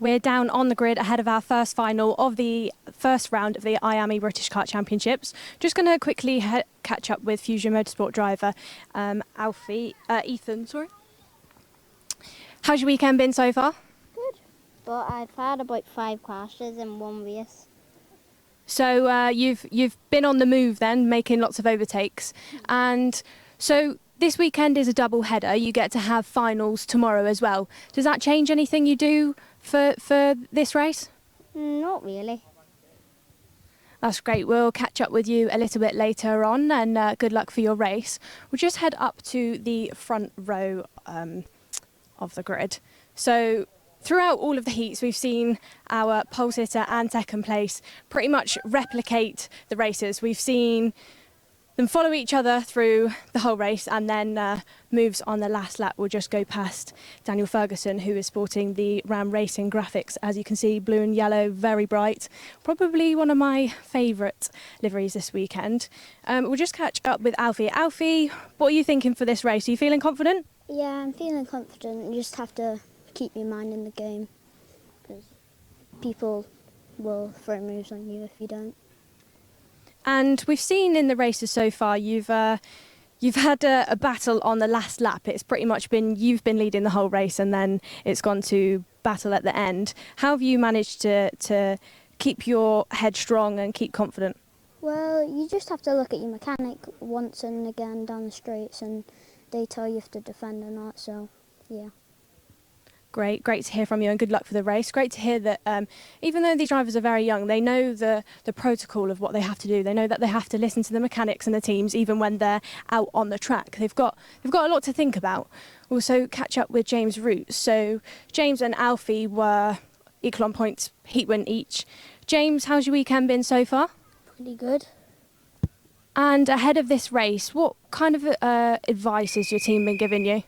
We're down on the grid ahead of our first final of the first round of the IAME British Kart Championships. Just going to quickly catch up with Fusion Motorsport driver Ethan. How's your weekend been so far? Good, but I've had about 5 crashes in one race. So you've been on the move then, making lots of overtakes, and so this weekend is a double header. You get to have finals tomorrow as well. Does that change anything you do for this race? Not really. That's great. We'll catch up with you a little bit later on, and good luck for your race. We'll just head up to the front row of the grid. So throughout all of the heats, we've seen our pole sitter and second place pretty much replicate the races. We've seen them follow each other through the whole race, and then moves on the last lap will just go past Daniel Ferguson, who is sporting the Ram Racing graphics. As you can see, blue and yellow, very bright. Probably one of my favourite liveries this weekend. We'll just catch up with Alfie. Alfie, what are you thinking for this race? Are you feeling confident? Yeah, I'm feeling confident. You just have to keep your mind in the game, because people will throw moves on you if you don't. And we've seen in the races so far, you've had a battle on the last lap. It's pretty much been, you've been leading the whole race, and then it's gone to battle at the end. How have you managed to keep your head strong and keep confident? Well, you just have to look at your mechanic once and again down the straights, and they tell you if to defend or not, so yeah. Great to hear from you, and good luck for the race. Great to hear that even though these drivers are very young, they know the protocol of what they have to do. They know that they have to listen to the mechanics and the teams even when they're out on the track. They've got a lot to think about. Also catch up with James Roots. So James and Alfie were equal on points, heat win each. James, how's your weekend been so far? Pretty good. And ahead of this race, what kind of advice has your team been giving you?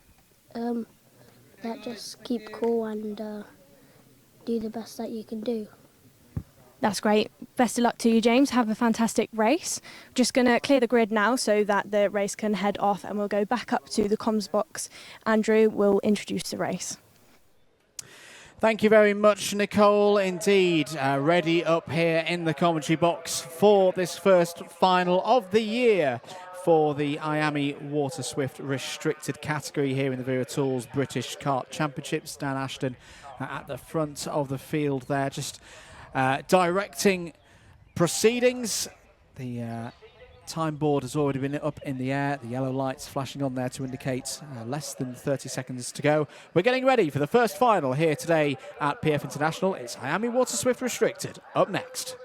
Just keep cool and do the best that you can do. That's great. Best of luck to you, James. Have a fantastic race. Just going to clear the grid now so that the race can head off, and we'll go back up to the comms box. Andrew will introduce the race. Thank you very much, Nicole. Indeed, ready up here in the commentary box for this first final of the year for the IAME Water Swift restricted category here in the Wera Tools British Kart Championships. Dan Ashton at the front of the field there, just directing proceedings. The time board has already been up in the air. The yellow lights flashing on there to indicate less than 30 seconds to go. We're getting ready for the first final here today at PF International. It's IAME Water Swift restricted up next.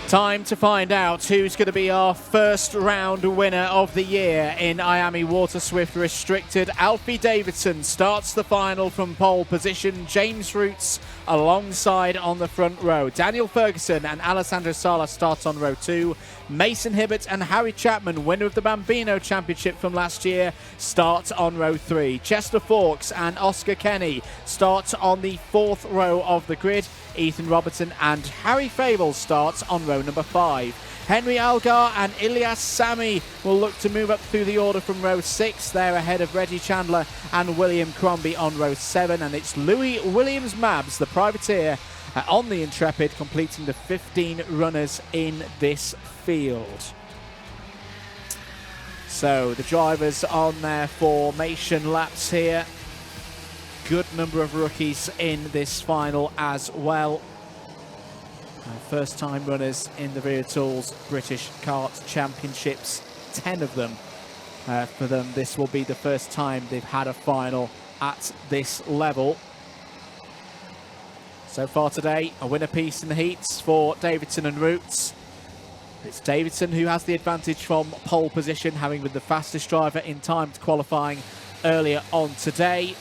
Time to find out who's going to be our first round winner of the year in IAME Water Swift Restricted. Alfie Davidson starts the final from pole position. James Roots alongside on the front row. Daniel Ferguson and Alessandro Sala start on row 2. Mason Hibbert and Harry Chapman, winner of the Bambino Championship from last year, start on row 3. Chester Fawkes and Oscar Kenny start on the 4th row of the grid. Ethan Robertson and Harry Fable starts on row number 5. Henry Algar and Ilyas Sami will look to move up through the order from row 6. They're ahead of Reggie Chandler and William Crombie on row 7. And it's Louis Williams-Mabs, the privateer, on the Intrepid, completing the 15 runners in this field. So the drivers on their formation laps here. Good number of rookies in this final as well. First time runners in the Wera Tools British Kart Championships, 10 of them. For them, this will be the first time they've had a final at this level. So far today, a winner piece in the heats for Davidson and Roots. It's Davidson who has the advantage from pole position, having been the fastest driver in time to qualifying earlier on today.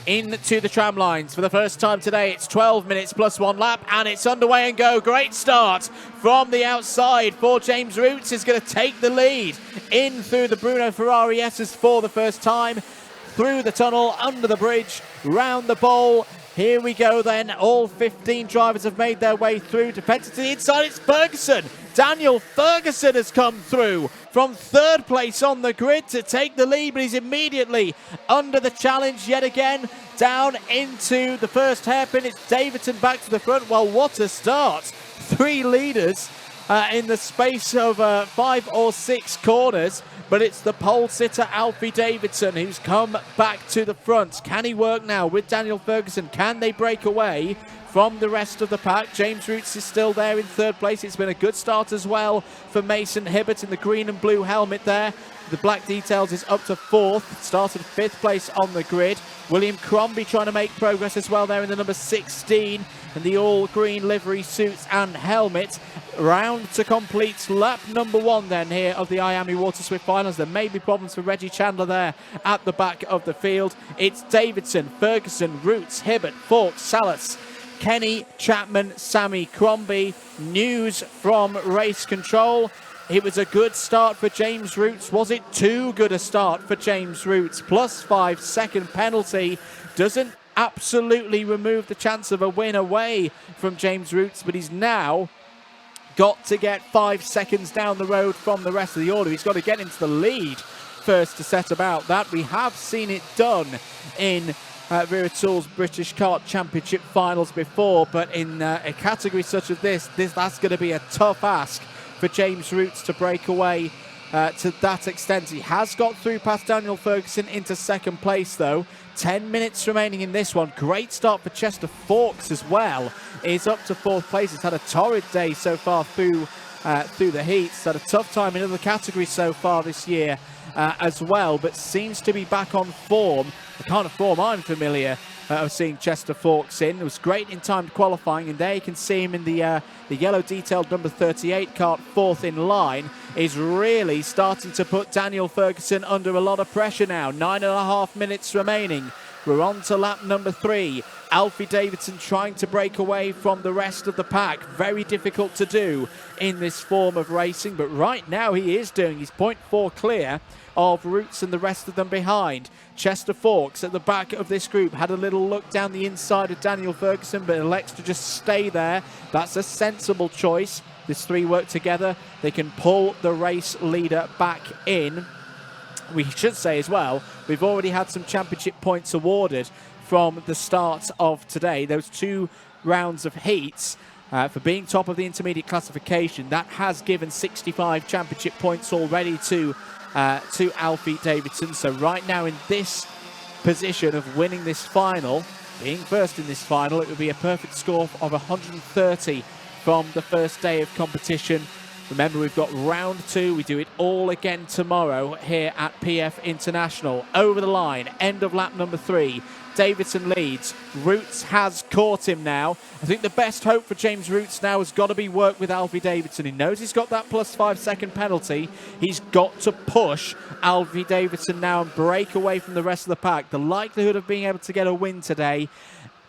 Into the tram lines for the first time today. It's 12 minutes plus 1 lap, and it's underway and go. Great start from the outside for James Roots. Is going to take the lead in through the Bruno Ferrariettas for the first time, through the tunnel, under the bridge, round the bowl. Here we go then. All 15 drivers have made their way through. Defended to the inside. It's Ferguson Daniel Ferguson has come through from third place on the grid to take the lead, but he's immediately under the challenge yet again, down into the first hairpin. It's Davidson back to the front. Well, what a start. 3 leaders in the space of 5 or 6 corners, but it's the pole sitter Alfie Davidson who's come back to the front. Can he work now with Daniel Ferguson? Can they break away from the rest of the pack? James Roots is still there in third place. It's been a good start as well for Mason Hibbert in the green and blue helmet there. The black details is up to 4th, started 5th place on the grid. William Crombie trying to make progress as well there in the number 16 and the all green livery suits and helmet. Round to complete lap number 1 then here of the IAME Water Swift Finals. There may be problems for Reggie Chandler there at the back of the field. It's Davidson, Ferguson, Roots, Hibbert, Fawkes, Salas, Kenny, Chapman, Sammy, Crombie. News from race control: it was a good start for James Roots. Was it too good a start for James Roots? +5 second penalty doesn't absolutely remove the chance of a win away from James Roots, but he's now got to get 5 seconds down the road from the rest of the order. He's got to get into the lead first to set about that. We have seen it done in Wera Tools British Kart Championship finals before, but in a category such as that's going to be a tough ask for James Roots to break away to that extent. He has got through past Daniel Ferguson into second place though. 10 minutes remaining in this one. Great start for Chester Fawkes as well. Is up to 4th place. He's had a torrid day so far through the heats. Had a tough time in other categories so far this year as well, but seems to be back on form. The kind of form I'm familiar of seeing Chester Fawkes in. It was great in timed qualifying, and there you can see him in the yellow detailed number 38 kart, 4th in line. Is really starting to put Daniel Ferguson under a lot of pressure now. 9.5 minutes remaining. We're on to lap number 3. Alfie Davidson trying to break away from the rest of the pack. Very difficult to do in this form of racing, but right now he is doing. He's 0.4 clear of Roots and the rest of them behind. Chester Fawkes at the back of this group had a little look down the inside of Daniel Ferguson, but elects to just stay there. That's a sensible choice. These 3 work together. They can pull the race leader back in. We should say as well, we've already had some championship points awarded from the start of today. Those 2 rounds of heats for being top of the intermediate classification, that has given 65 championship points already to Alfie Davidson. So right now in this position of winning this final, being first in this final, it would be a perfect score of 130 from the first day of competition. Remember, we've got round 2. We do it all again tomorrow here at PF International. Over the line, end of lap number 3. Davidson leads. Roots has caught him now. I think the best hope for James Roots now has got to be work with Alfie Davidson. He knows he's got that +5 second penalty. He's got to push Alfie Davidson now and break away from the rest of the pack. The likelihood of being able to get a win today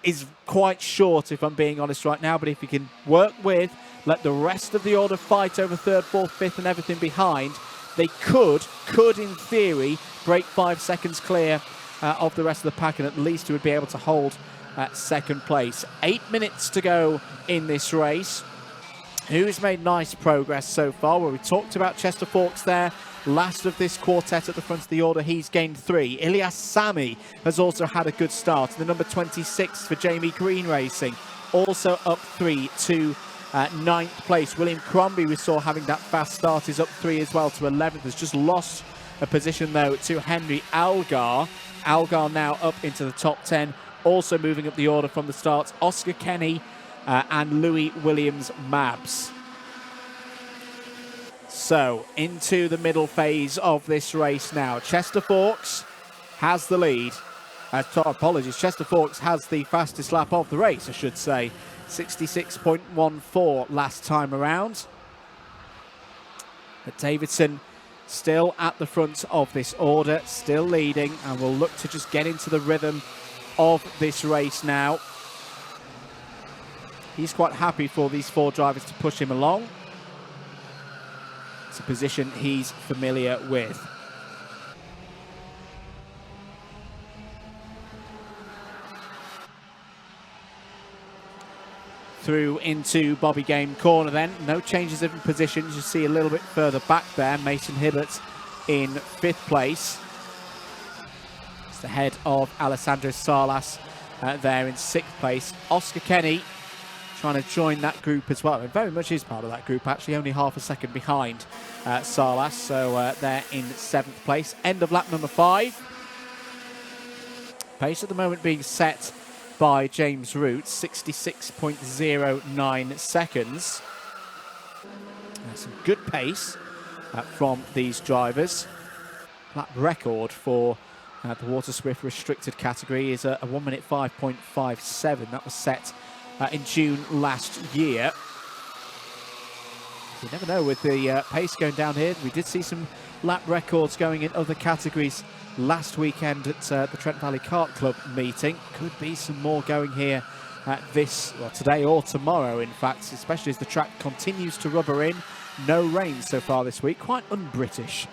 is quite short, if I'm being honest right now, but if he can work with, let the rest of the order fight over 3rd, 4th, 5th and everything behind, they could in theory break 5 seconds clear of the rest of the pack, and at least he would be able to hold second place. 8 minutes to go in this race. Who's made nice progress so far? Well, we talked about Chester Fawkes there. Last of this quartet at the front of the order, he's gained 3. Ilyas Sami has also had a good start. The number 26 for Jamie Green Racing, also up 3 to 9th place. William Crombie, we saw having that fast start, is up 3 as well to 11th. Has just lost a position though to Henry Algar. Algar now up into the top 10. Also moving up the order from the start, Oscar Kenny and Louis Williams Mabs. So, into the middle phase of this race now. Chester Fawkes has the lead. Apologies, Chester Fawkes has the fastest lap of the race, I should say. 66.14 last time around. But Davidson still at the front of this order, still leading, and will look to just get into the rhythm of this race now. He's quite happy for these 4 drivers to push him along. It's a position he's familiar with. through into Bobby Game corner then. No changes in positions. You see a little bit further back there, Mason Hibbert in 5th place. It's the head of Alessandro Salas there in 6th place. Oscar Kenny trying to join that group as well. It very much is part of that group, actually, only half a second behind Salas. So they're in 7th place. End of lap number 5. Pace at the moment being set by James Roots, 66.09 seconds. That's some good pace from these drivers. Lap record for the Water Swift restricted category is a 1 minute 5.57. That was set in June last year. You never know with the pace going down here. We did see some lap records going in other categories last weekend at the Trent Valley Kart Club meeting. Could be some more going here today or tomorrow, in fact, especially as the track continues to rubber in. No rain so far this week, quite un-British.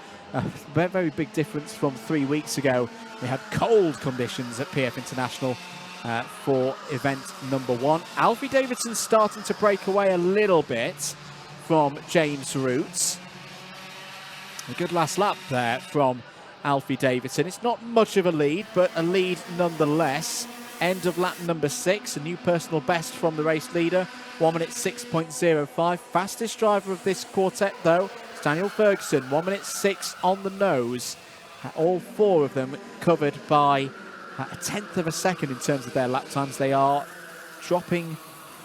Very, very big difference from 3 weeks ago. We had cold conditions at PF International for event number 1. Alfie Davidson starting to break away a little bit from James Roots. A good last lap there from Alfie Davidson. It's not much of a lead, but a lead nonetheless. End of lap number 6, a new personal best from the race leader, 1 minute 6.05. Fastest driver of this quartet, though, is Daniel Ferguson, 1 minute 6 on the nose. All 4 of them covered by a 1/10 of a second in terms of their lap times. They are dropping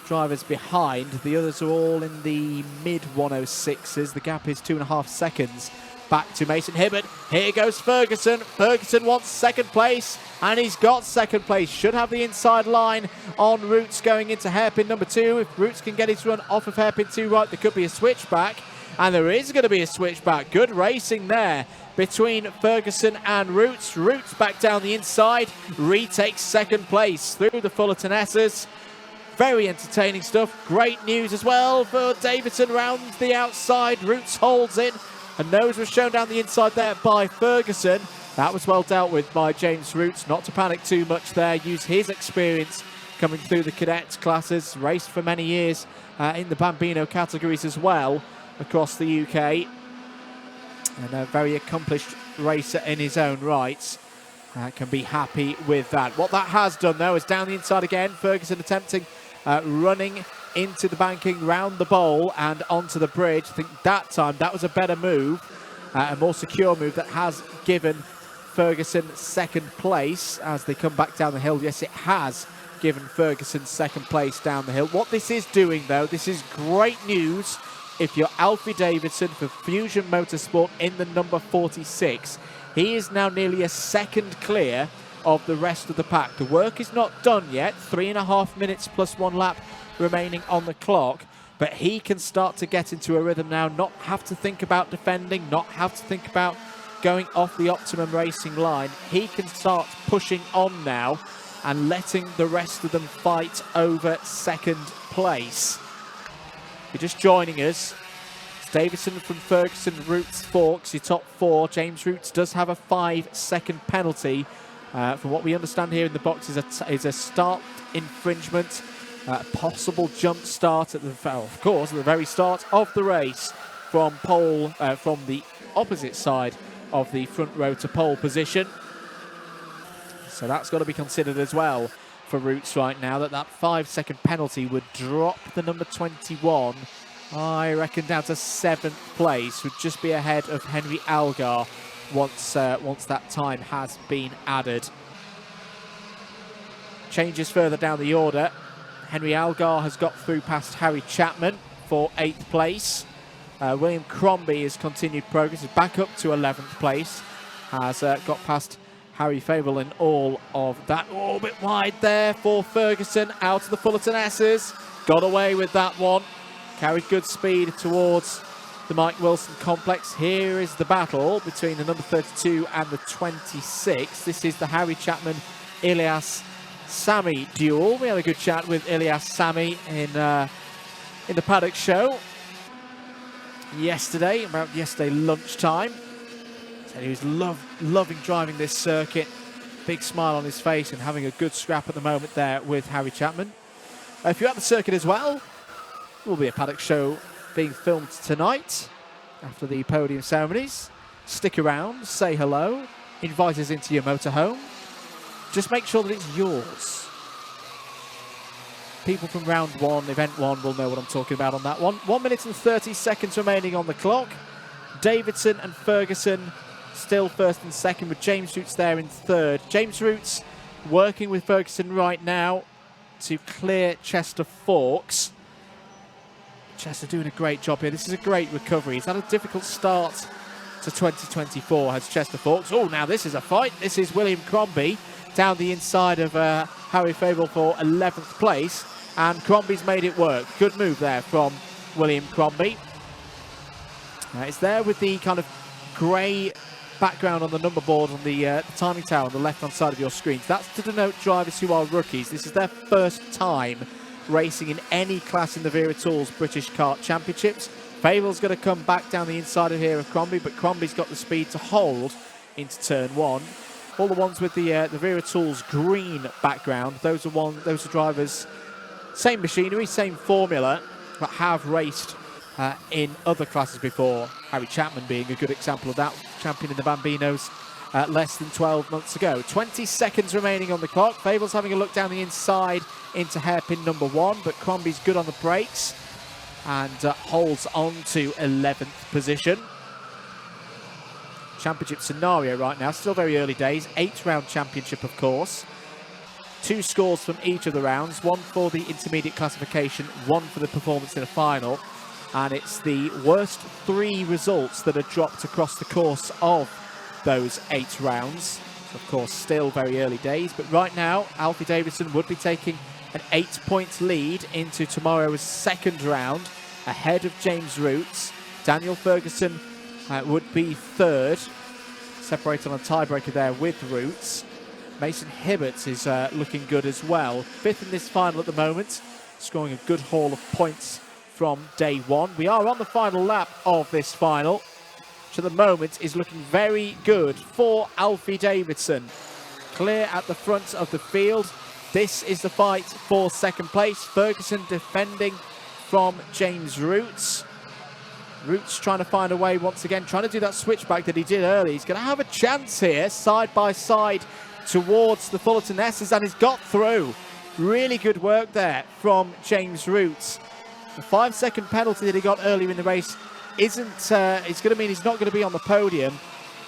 drivers behind. The others are all in the mid 106s. The gap is 2.5 seconds. Back to Mason Hibbert. Here goes Ferguson. Ferguson wants 2nd place, and he's got 2nd place. Should have the inside line on Roots going into hairpin number 2. If Roots can get his run off of hairpin 2 right, there could be a switchback, and there is going to be a switchback. Good racing there between Ferguson and Roots. Roots back down the inside, retakes 2nd place through the Fullerton S's. Very entertaining stuff. Great news as well for Davidson round the outside. Roots holds it. A nose was shown down the inside there by Ferguson. That was well dealt with by James Roots. Not to panic too much there. Use his experience coming through the cadet classes. Raced for many years in the Bambino categories as well across the UK. And a very accomplished racer in his own right. Can be happy with that. What that has done, though, is down the inside again. Ferguson attempting running into the banking, round the bowl and onto the bridge. I think that time that was a better move, a more secure move that has given Ferguson 2nd place as they come back down the hill. Yes, it has given Ferguson 2nd place down the hill. What this is doing, though, this is great news if you're Alfie Davidson for Fusion Motorsport in the number 46. He is now nearly a second clear of the rest of the pack. The work is not done yet. 3.5 minutes plus 1 lap remaining on the clock, but he can start to get into a rhythm now, not have to think about defending, not have to think about going off the optimum racing line. He can start pushing on now and letting the rest of them fight over 2nd place. If you're just joining us, it's Davidson from Ferguson, Roots, Forks, your top 4. James Roots does have a 5-second penalty. From what we understand here in the box is a start infringement. Possible jump start at the very start of the race from the opposite side of the front row to pole position. So that's got to be considered as well for Roots right now, that 5-second penalty would drop the number 21, I reckon, down to 7th place, would just be ahead of Henry Algar once that time has been added. Changes further down the order. Henry Algar has got through past Harry Chapman for 8th place. William Crombie has continued progress, is back up to 11th place. Has got past Harry Fable in all of that. Oh, a bit wide there for Ferguson, out of the Fullerton S's. Got away with that one. Carried good speed towards the Mike Wilson complex. Here is the battle between the number 32 and the 26. This is the Harry Chapman, Ilias Sami duel. We had a good chat with Ilias Sami in the paddock show yesterday, about yesterday lunchtime. Said he was loving driving this circuit. Big smile on his face and having a good scrap at the moment there with Harry Chapman. If you're at the circuit as well, there will be a paddock show being filmed tonight after the podium ceremonies. Stick around, say hello, invite us into your motorhome. Just make sure that it's yours. People from round 1, event 1, will know what I'm talking about on that one. 1 minute and 30 seconds remaining on the clock. Davidson and Ferguson still first and second, with James Roots there in third. James Roots working with Ferguson right now to clear Chester Forks. Chester doing a great job here. This is a great recovery. He's had a difficult start to 2024, has Chester Forks. Oh, now this is a fight. This is William Crombie down the inside of Harry Fable for 11th place. And Crombie's made it work. Good move there from William Crombie. It's there with the kind of grey background on the number board on the timing tower on the left-hand side of your screens. That's to denote drivers who are rookies. This is their first time racing in any class in the Wera Tools British Kart Championships. Fable's going to come back down the inside of here of Crombie, but Crombie's got the speed to hold into turn 1. All the ones with the Wera Tools green background, those are drivers, same machinery, same formula, but have raced in other classes before. Harry Chapman being a good example of that, champion in the Bambinos less than 12 months ago. 20 seconds remaining on the clock. Fable's having a look down the inside into hairpin number 1, but Crombie's good on the brakes and holds on to 11th position. Championship scenario right now, still very early days. 8-round championship, of course. 2 scores from each of the rounds, 1 for the intermediate classification, 1 for the performance in a final. And it's the worst 3 results that are dropped across the course of those 8 rounds. So of course, still very early days. But right now, Alfie Davidson would be taking an 8-point lead into tomorrow's second round, ahead of James Roots. Daniel Ferguson would be third, separated on a tiebreaker there with Roots. Mason Hibbert is looking good as well. 5th in this final at the moment, scoring a good haul of points from day 1. We are on the final lap of this final, which at the moment is looking very good for Alfie Davidson. Clear at the front of the field. This is the fight for second place. Ferguson defending from James Roots. Roots trying to find a way once again, trying to do that switchback that he did early. He's going to have a chance here, side by side towards the Fullerton S's, and he's got through. Really good work there from James Roots. The 5-second penalty that he got earlier in the race isn't, it's going to mean he's not going to be on the podium,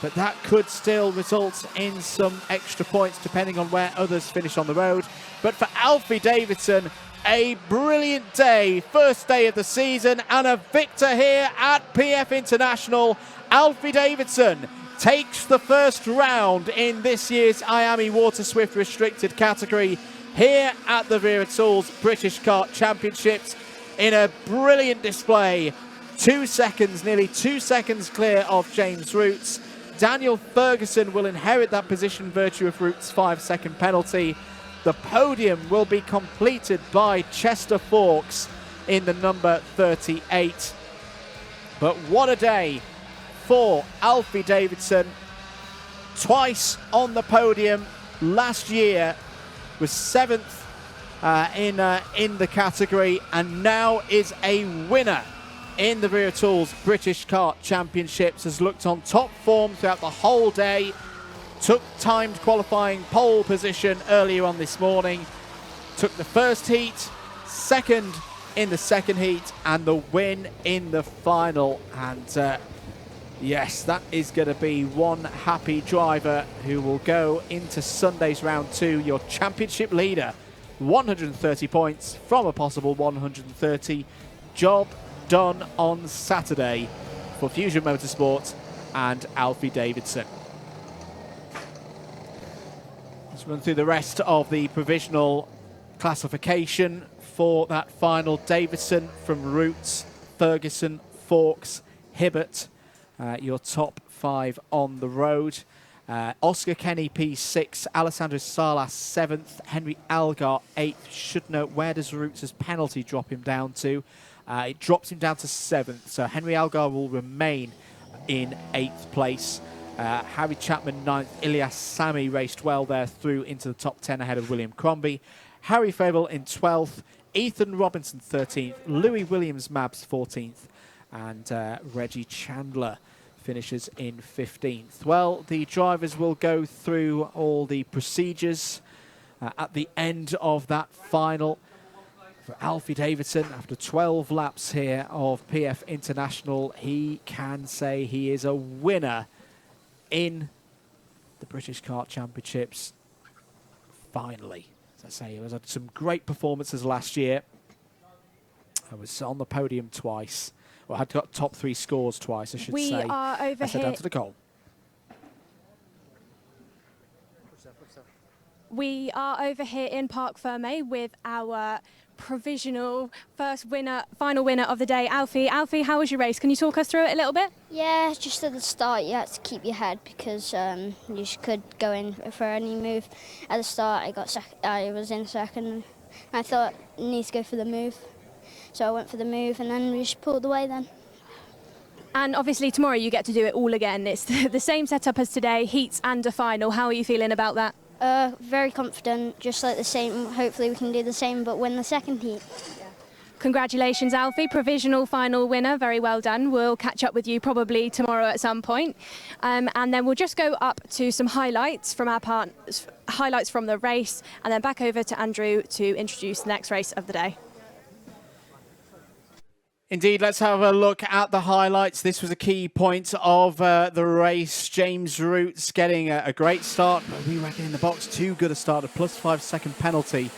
but that could still result in some extra points depending on where others finish on the road. But for Alfie Davidson, a brilliant day, first day of the season, and a victor here at PF International. Alfie Davidson takes the first round in this year's IAME Water Swift Restricted category here at the Wera Tools British Kart Championships in a brilliant display. 2 seconds, nearly 2 seconds clear of James Roots. Daniel Ferguson will inherit that position virtue of Roots' 5-second penalty. The podium will be completed by Chester Forks in the number 38. But what a day for Alfie Davidson. Twice on the podium last year, was 7th in the category, and now is a winner in the Wera Tools British Kart Championships. Has looked on top form throughout the whole day. Took timed qualifying pole position earlier on this morning. Took the first heat, second in the second heat, and the win in the final. And yes, that is going to be one happy driver who will go into Sunday's round 2, your championship leader. 130 points from a possible 130. Job done on Saturday for Fusion Motorsport and Alfie Davidson. Let's run through the rest of the provisional classification for that final. Davidson from Roots, Ferguson, Forks, Hibbert, your top 5 on the road. Oscar Kenny P6, Alessandro Salas 7th, Henry Algar 8th. Should note, where does Roots' penalty drop him down to? It drops him down to 7th, so Henry Algar will remain in 8th place. Harry Chapman 9th, Ilyas Sami raced well there through into the top 10 ahead of William Crombie. Harry Fable in 12th, Ethan Robinson 13th, Louis Williams-Mabs 14th, and Reggie Chandler finishes in 15th. Well, the drivers will go through all the procedures at the end of that final. For Alfie Davidson, after 12 laps here of PF International, he can say he is a winner in the British Kart Championships. Finally, as I say, he has had some great performances last year. I was on the podium twice. Well, I had got top 3 scores twice, I should say. We are over Let's head here. down to the goal. We are over here in Parc Fermé with our provisional final winner of the day, Alfie. Alfie, how was your race? Can you talk us through it a little bit? Yeah, just at the start you had to keep your head because you just could go in for any move. At the start I was in second. I thought I need to go for the move. So I went for the move and then we just pulled away then. And obviously tomorrow you get to do it all again. It's the same setup as today, heats and a final. How are you feeling about that? Very confident, just like the same. Hopefully we can do the same but win the second heat. Congratulations, Alfie. Provisional final winner. Very well done. We'll catch up with you probably tomorrow at some point. And then we'll just go up to some highlights from our highlights from the race, and then back over to Andrew to introduce the next race of the day. Indeed, let's have a look at the highlights. This was a key point of the race. James Roots getting a great start, but we reckon in the box too good a start. A +5 second penalty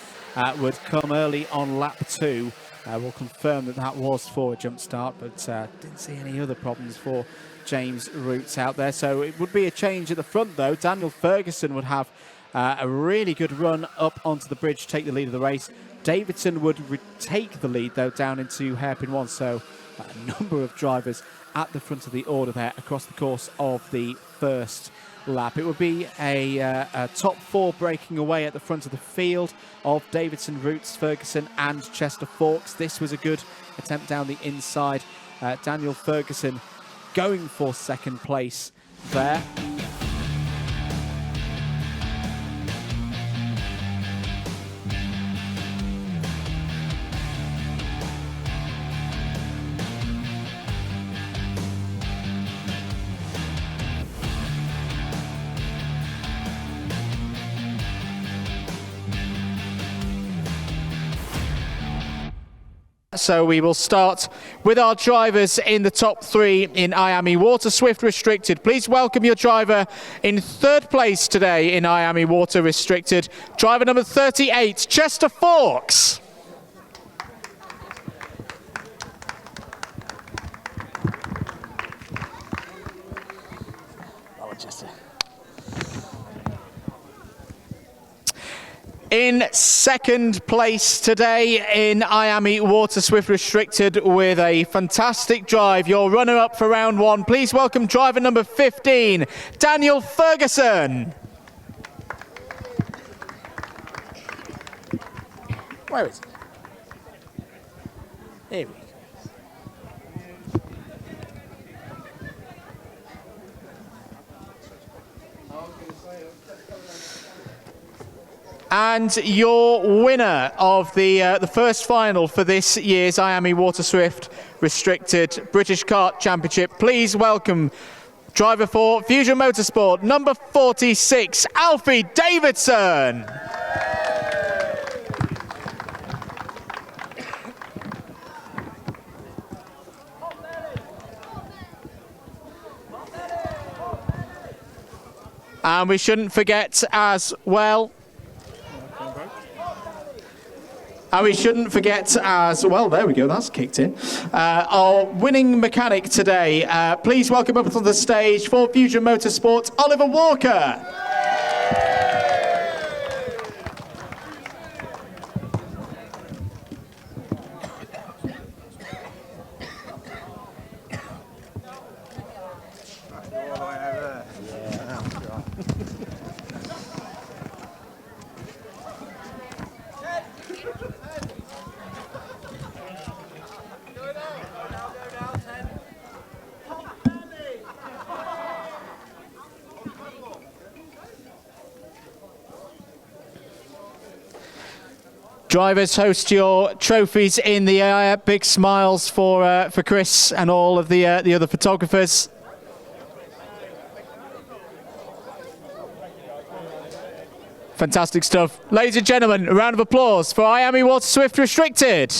would come early on lap 2. We'll confirm that was for a jump start, but didn't see any other problems for James Roots out there. So it would be a change at the front though. Daniel Ferguson would have a really good run up onto the bridge, take the lead of the race. Davidson would retake the lead, though, down into hairpin 1. So a number of drivers at the front of the order there across the course of the first lap. It would be a top 4 breaking away at the front of the field of Davidson, Roots, Ferguson and Chester Forks. This was a good attempt down the inside. Daniel Ferguson going for second place there. So we will start with our drivers in the top 3 in IAME Water Swift Restricted. Please welcome your driver in 3rd place today in IAME Water Restricted, driver number 38, Chester Forks. In 2nd place today in IAME Water Swift Restricted with a fantastic drive, your runner-up for round 1. Please welcome driver number 15, Daniel Ferguson. Where is it? Here we go. And your winner of the first final for this year's IAME Water Swift Restricted British Kart Championship, please welcome driver for Fusion Motorsport, number 46, Alfie Davidson. And we shouldn't forget as well, there we go, that's kicked in. Our winning mechanic today, please welcome up on the stage for Fusion Motorsport, Oliver Walker. Drivers, host your trophies in the air. Big smiles for Chris and all of the other photographers. Fantastic stuff. Ladies and gentlemen, a round of applause for IAME Water Swift Restricted.